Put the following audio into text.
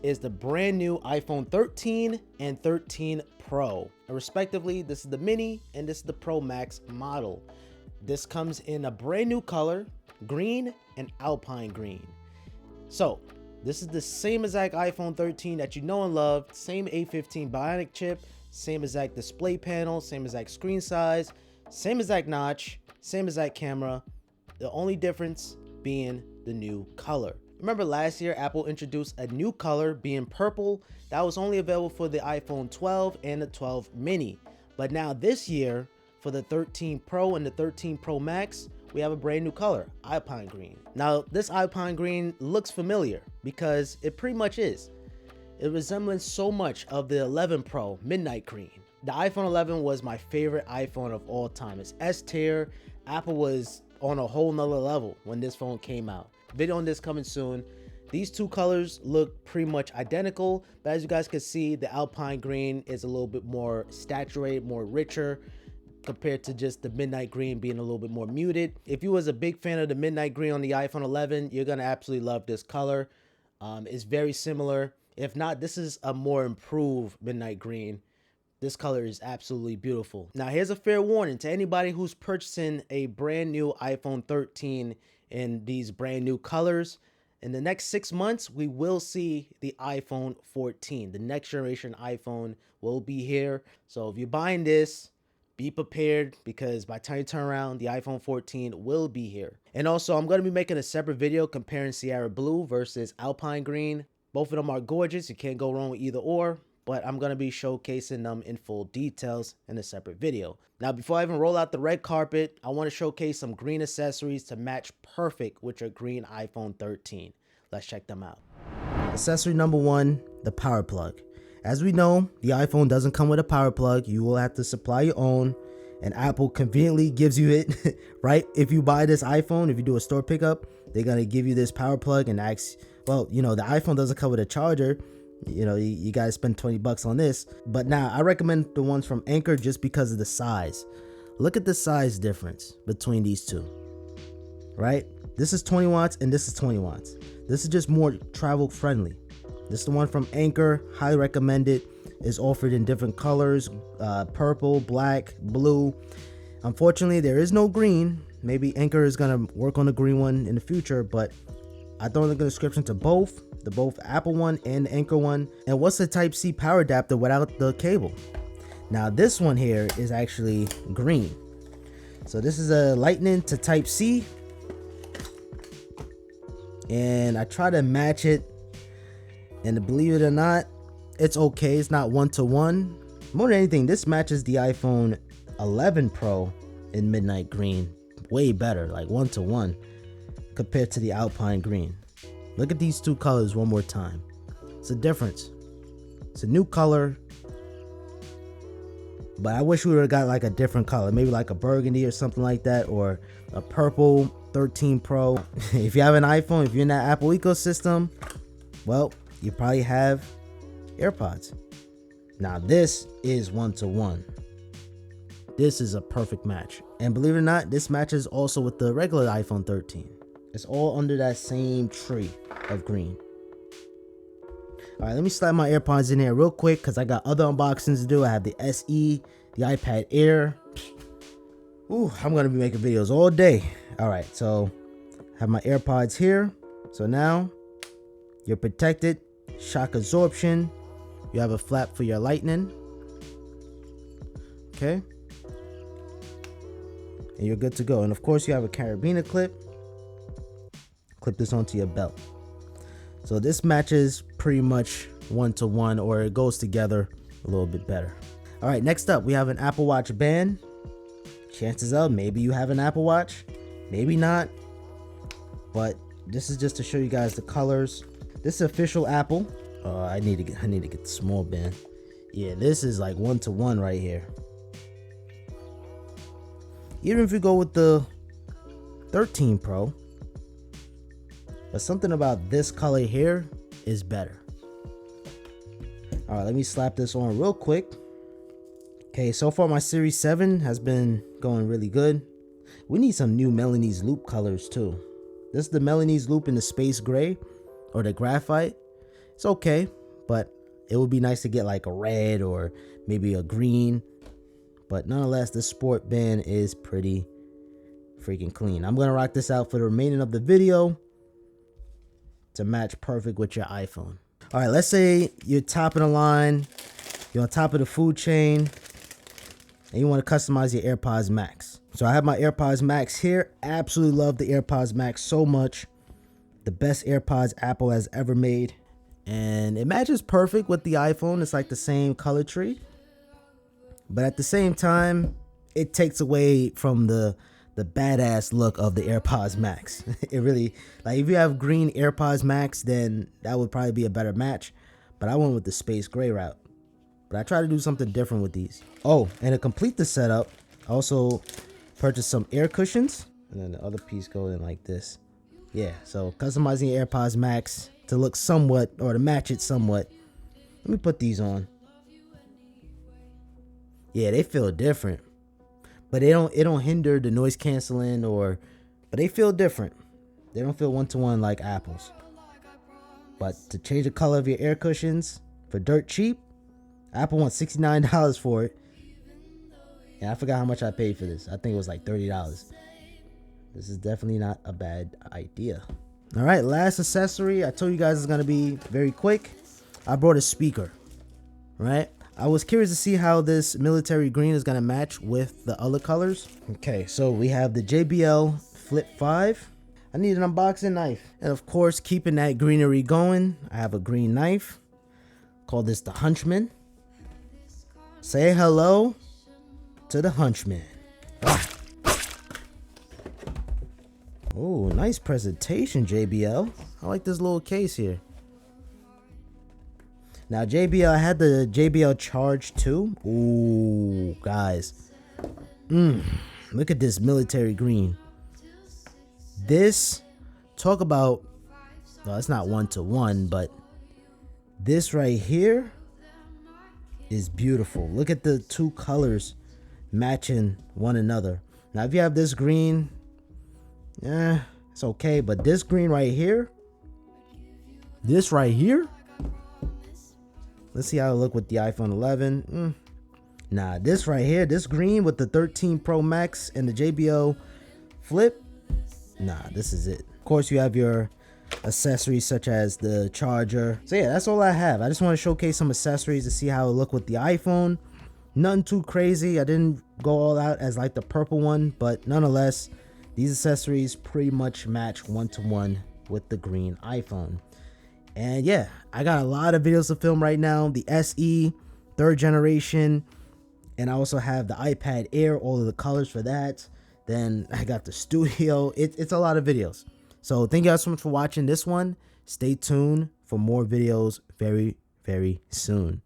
is the brand new iPhone 13 and 13 Pro. And respectively, this is the mini and this is the Pro Max model. This comes in a brand new color, green and Alpine Green. So this is the same exact iPhone 13 that you know and love, same A15 Bionic chip, same exact display panel, same exact screen size, same exact notch, same exact camera. The only difference being the new color. Remember last year Apple introduced a new color being purple that was only available for the iPhone 12 and the 12 mini. But now this year for the 13 Pro and the 13 Pro Max, we have a brand new color, Alpine Green. Now this Alpine Green looks familiar because it pretty much is. It resembles so much of the 11 Pro Midnight Green. The iPhone 11 was my favorite iPhone of all time. It's S tier. Apple was on a whole nother level when this phone came out. Video on this coming soon. These two colors look pretty much identical, but as you guys can see, the Alpine Green is a little bit more saturated, more richer compared to just the Midnight Green being a little bit more muted. If you was a big fan of the Midnight Green on the iPhone 11, you're gonna absolutely love this color. It's very similar. If not, this is a more improved Midnight Green. This color is absolutely beautiful. Now here's a fair warning to anybody who's purchasing a brand new iPhone 13 in these brand new colors. In the next 6 months, we will see the iPhone 14. The next generation iPhone will be here. So if you're buying this, be prepared because by the time you turn around, the iPhone 14 will be here. And also, I'm going to be making a separate video comparing Sierra Blue versus Alpine Green. Both of them are gorgeous. You can't go wrong with either or. But I'm going to be showcasing them in full details in a separate video. Now, before I even roll out the red carpet, I want to showcase some green accessories to match perfect with your green iPhone 13. Let's check them out. Accessory number one, the power plug. As we know, the iPhone doesn't come with a power plug. You will have to supply your own, and Apple conveniently gives you it, right? If you buy this iPhone, if you do a store pickup, they're going to give you this power plug and ask, well, you know, the iPhone doesn't come with a charger. You know, you guys spend 20 bucks on this. But now I recommend the ones from Anker just because of the size. Look at the size difference between these two, right? This is 20 watts and this is 20 watts. This is just more travel friendly. This is the one from Anker, highly recommended. Is offered in different colors, purple, black, blue. Unfortunately, there is no green. Maybe Anker is gonna work on the green one in the future, but I throw in the description to both Apple one and the Anker one. And what's the Type-C power adapter without the cable? Now this one here is actually green. So this is a Lightning to Type-C. And I try to match it. And believe it or not, it's okay. It's not one-to-one. More than anything, this matches the iPhone 11 Pro in Midnight Green. Way better, like one-to-one compared to the Alpine Green. Look at these two colors one more time. It's a difference. It's a new color. But I wish we would have got like a different color. Maybe like a burgundy or something like that. Or a purple 13 Pro. If you have an iPhone, if you're in that Apple ecosystem, well, you probably have AirPods. Now this is one-to-one. This is a perfect match. And believe it or not, this matches also with the regular iPhone 13. It's all under that same tree of green. All right, let me slide my AirPods in here real quick because I got other unboxings to do. I have the SE, the iPad Air. Ooh, I'm going to be making videos all day. All right, so I have my AirPods here. So now you're protected. Shock absorption. You have a flap for your Lightning. Okay. And you're good to go. And of course, you have a carabiner clip. Clip this onto your belt. So this matches pretty much one-to-one, or it goes together a little bit better. All right, next up we have an Apple Watch band. Chances are maybe you have an Apple Watch, maybe not, but this is just to show you guys the colors. This is official Apple. I need to get the small band. Yeah, this is like one-to-one right here. Even if you go with the 13 Pro, but something about this color here is better. All right, let me slap this on real quick. Okay, so far my Series 7 has been going really good. We need some new Milanese loop colors too. This is the Milanese loop in the space gray or the graphite. It's okay, but it would be nice to get like a red or maybe a green. But nonetheless, the sport band is pretty freaking clean. I'm gonna rock this out for the remaining of the video to match perfect with your iPhone. All right, let's say you're top of the line, you're on top of the food chain, and you want to customize your AirPods Max. So I have my AirPods Max here. Absolutely love the AirPods Max so much. The best AirPods Apple has ever made. And it matches perfect with the iPhone. It's like the same color tree. But at the same time, it takes away from the badass look of the AirPods Max. It really, like if you have green AirPods Max, then that would probably be a better match. But I went with the space gray route. But I try to do something different with these. Oh, and to complete the setup, I also purchased some air cushions. And then the other piece goes in like this. Yeah, so customizing AirPods Max to look somewhat, or to match it somewhat. Let me put these on. Yeah, they feel different. But it don't hinder the noise canceling but they feel different. They don't feel one-to-one like Apple's. But to change the color of your air cushions for dirt cheap, Apple wants $69 for it. And I forgot how much I paid for this. I think it was like $30. This is definitely not a bad idea. All right, last accessory. I told you guys it's gonna be very quick. I brought a speaker, right? I was curious to see how this military green is gonna match with the other colors. Okay, so we have the JBL Flip 5. I need an unboxing knife. And of course, keeping that greenery going, I have a green knife. Call this the Hunchman. Say hello to the Hunchman. Oh, nice presentation, JBL. I like this little case here. Now, JBL, I had the JBL Charge 2. Ooh, guys. Look at this military green. This, talk about, well, it's not one-to-one, but this right here is beautiful. Look at the two colors matching one another. Now, if you have this green, it's okay. But this green right here, this right here, let's see how it look with the iPhone 11. Nah, this right here, this green with the 13 Pro Max and the JBL Flip, nah, this is it. Of course, you have your accessories such as the charger. So yeah, that's all I have. I just want to showcase some accessories to see how it look with the iPhone. Nothing too crazy. I didn't go all out as like the purple one, but nonetheless, these accessories pretty much match one-to-one with the green iPhone. And yeah, I got a lot of videos to film right now. The SE, 3rd generation. And I also have the iPad Air, all of the colors for that. Then I got the studio. It's a lot of videos. So thank you guys so much for watching this one. Stay tuned for more videos very, very soon.